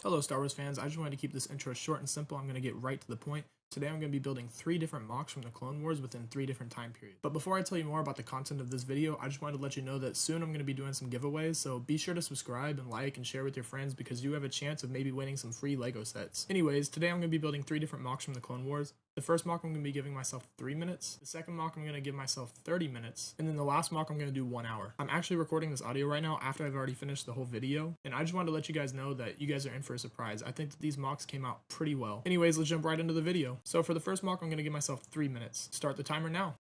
Hello Star Wars fans, I just wanted to keep this intro short and simple. I'm going to get right to the point. Today I'm going to be building 3 different mocks from the Clone Wars within 3 different time periods. But before I tell you more about the content of this video, I just wanted to let you know that soon I'm going to be doing some giveaways, so be sure to subscribe and like and share with your friends because you have a chance of maybe winning some free Lego sets. Anyways, today I'm going to be building 3 different mocks from the Clone Wars. The first mock I'm going to be giving myself 3 minutes, the second mock I'm going to give myself 30 minutes, and then the last mock I'm going to do 1 hour. I'm actually recording this audio right now after I've already finished the whole video, and I just wanted to let you guys know that you guys are in for a surprise. I think that these mocks came out pretty well. Anyways, let's jump right into the video. So for the first mock I'm going to give myself 3 minutes. Start the timer now.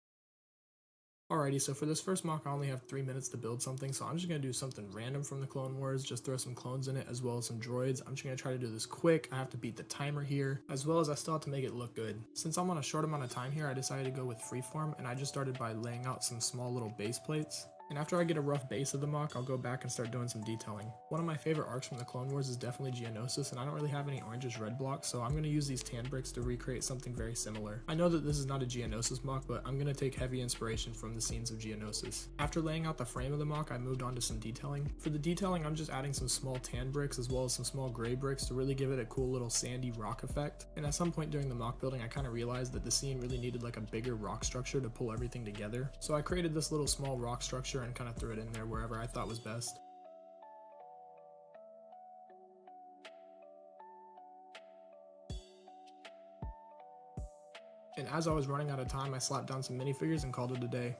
Alrighty, so for this first mock I only have 3 minutes to build something, so I'm just going to do something random from the Clone Wars, just throw some clones in it as well as some droids. I'm just going to try to do this quick. I have to beat the timer here, as well as I still have to make it look good. Since I'm on a short amount of time here, I decided to go with freeform, and I just started by laying out some small little base plates. And after I get a rough base of the mock, I'll go back and start doing some detailing. One of my favorite arcs from the Clone Wars is definitely Geonosis, and I don't really have any oranges red blocks, so I'm going to use these tan bricks to recreate something very similar. I know that this is not a Geonosis mock, but I'm going to take heavy inspiration from the scenes of Geonosis. After laying out the frame of the mock, I moved on to some detailing. For the detailing, I'm just adding some small tan bricks as well as some small gray bricks to really give it a cool little sandy rock effect. And at some point during the mock building, I kind of realized that the scene really needed like a bigger rock structure to pull everything together. So I created this little small rock structure and kind of threw it in there wherever I thought was best. And as I was running out of time, I slapped down some minifigures and called it a day.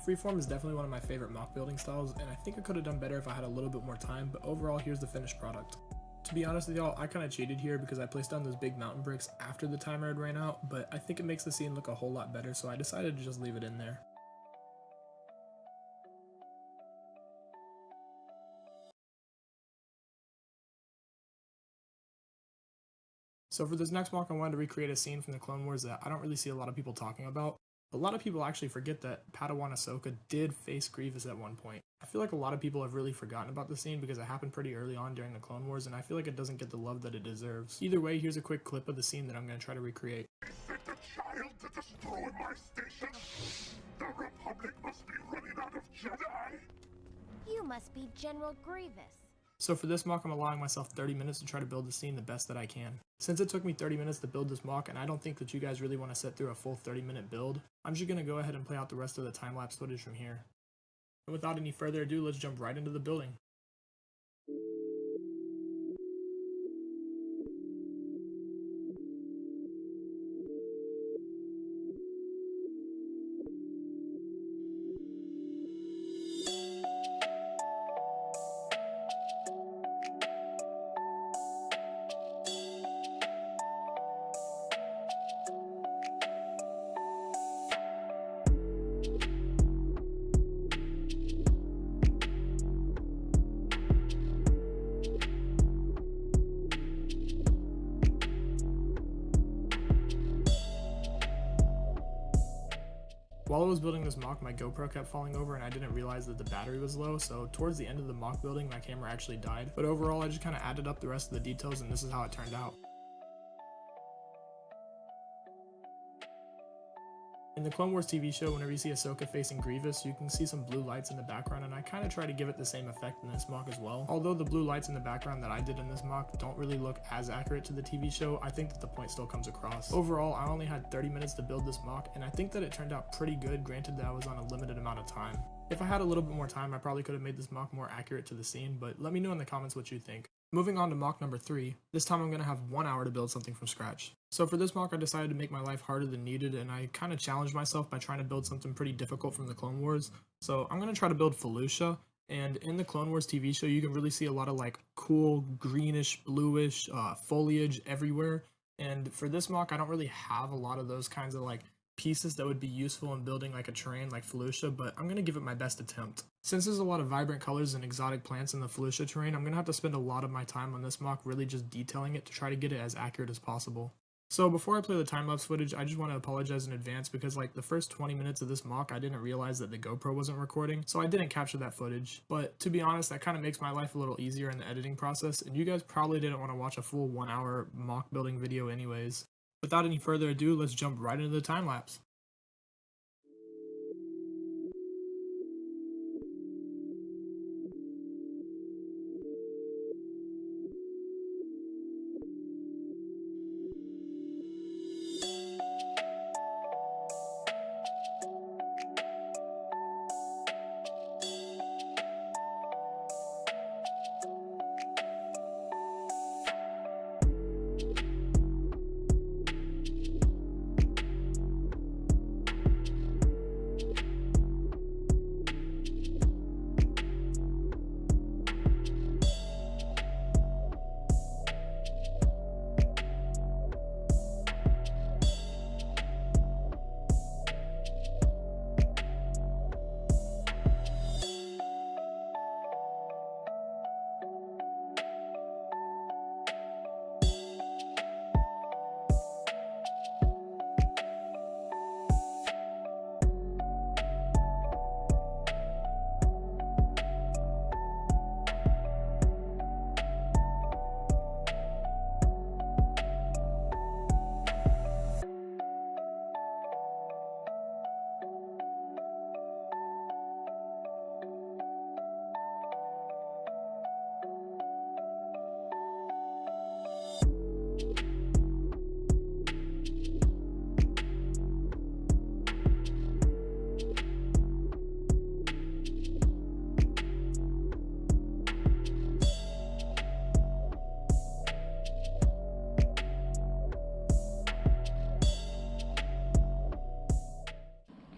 Freeform is definitely one of my favorite mock building styles, and I think I could have done better if I had a little bit more time, but overall here's the finished product. To be honest with y'all, I kind of cheated here because I placed down those big mountain bricks after the timer had ran out, but I think it makes the scene look a whole lot better, so I decided to just leave it in there. So for this next mock, I wanted to recreate a scene from the Clone Wars that I don't really see a lot of people talking about. A lot of people actually forget that Padawan Ahsoka did face Grievous at one point. I feel like a lot of people have really forgotten about the scene because it happened pretty early on during the Clone Wars, and I feel like it doesn't get the love that it deserves. Either way, here's a quick clip of the scene that I'm going to try to recreate. I sent a child to destroy my station. The Republic must be running out of Jedi. You must be General Grievous. So for this mock, I'm allowing myself 30 minutes to try to build the scene the best that I can. Since it took me 30 minutes to build this mock, and I don't think that you guys really want to sit through a full 30-minute build, I'm just going to go ahead and play out the rest of the time-lapse footage from here. And without any further ado, let's jump right into the building. While I was building this mock, my GoPro kept falling over and I didn't realize that the battery was low, so towards the end of the mock building, my camera actually died. But overall, I just kind of added up the rest of the details and this is how it turned out. In the Clone Wars TV show, whenever you see Ahsoka facing Grievous, you can see some blue lights in the background, and I kind of try to give it the same effect in this mock as well. Although the blue lights in the background that I did in this mock don't really look as accurate to the TV show, I think that the point still comes across. Overall, I only had 30 minutes to build this mock, and I think that it turned out pretty good, granted that I was on a limited amount of time. If I had a little bit more time, I probably could have made this mock more accurate to the scene, but let me know in the comments what you think. Moving on to mock number 3, this time I'm going to have 1 hour to build something from scratch. So for this mock I decided to make my life harder than needed, and I kind of challenged myself by trying to build something pretty difficult from the Clone Wars. So I'm going to try to build felucia, and in the Clone Wars TV show you can really see a lot of like cool greenish, bluish foliage everywhere, and for this mock I don't really have a lot of those kinds of like pieces that would be useful in building like a terrain like felucia, but I'm going to give it my best attempt. Since there's a lot of vibrant colors and exotic plants in the felucia terrain, I'm going to have to spend a lot of my time on this mock really just detailing it to try to get it as accurate as possible. So before I play the time-lapse footage, I just want to apologize in advance because like the first 20 minutes of this mock I didn't realize that the GoPro wasn't recording, so I didn't capture that footage. But to be honest, that kind of makes my life a little easier in the editing process, and you guys probably didn't want to watch a full 1 hour mock building video anyways. Without any further ado, let's jump right into the time-lapse.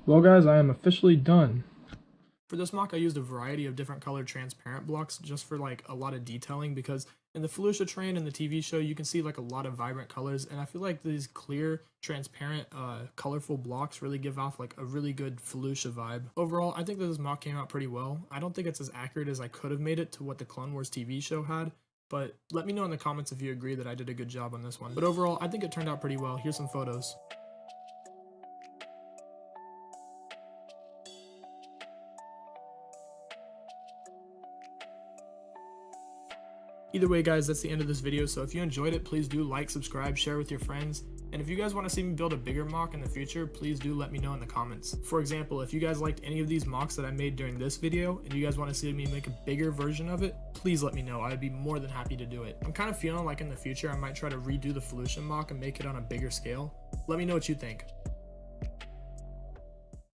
Well guys, I am officially done. For this mock, I used a variety of different colored transparent blocks just for like a lot of detailing, because in the Felucia train and the TV show, you can see like a lot of vibrant colors, and I feel like these clear, transparent, colorful blocks really give off like a really good Felucia vibe. Overall, I think that this mock came out pretty well. I don't think it's as accurate as I could have made it to what the Clone Wars TV show had, but let me know in the comments if you agree that I did a good job on this one. But overall, I think it turned out pretty well. Here's some photos. Either way guys, that's the end of this video, so if you enjoyed it, please do like, subscribe, share with your friends, and if you guys want to see me build a bigger mock in the future, please do let me know in the comments. For example, if you guys liked any of these mocks that I made during this video, and you guys want to see me make a bigger version of it, please let me know. I'd be more than happy to do it. I'm kind of feeling like in the future I might try to redo the Felucia mock and make it on a bigger scale. Let me know what you think.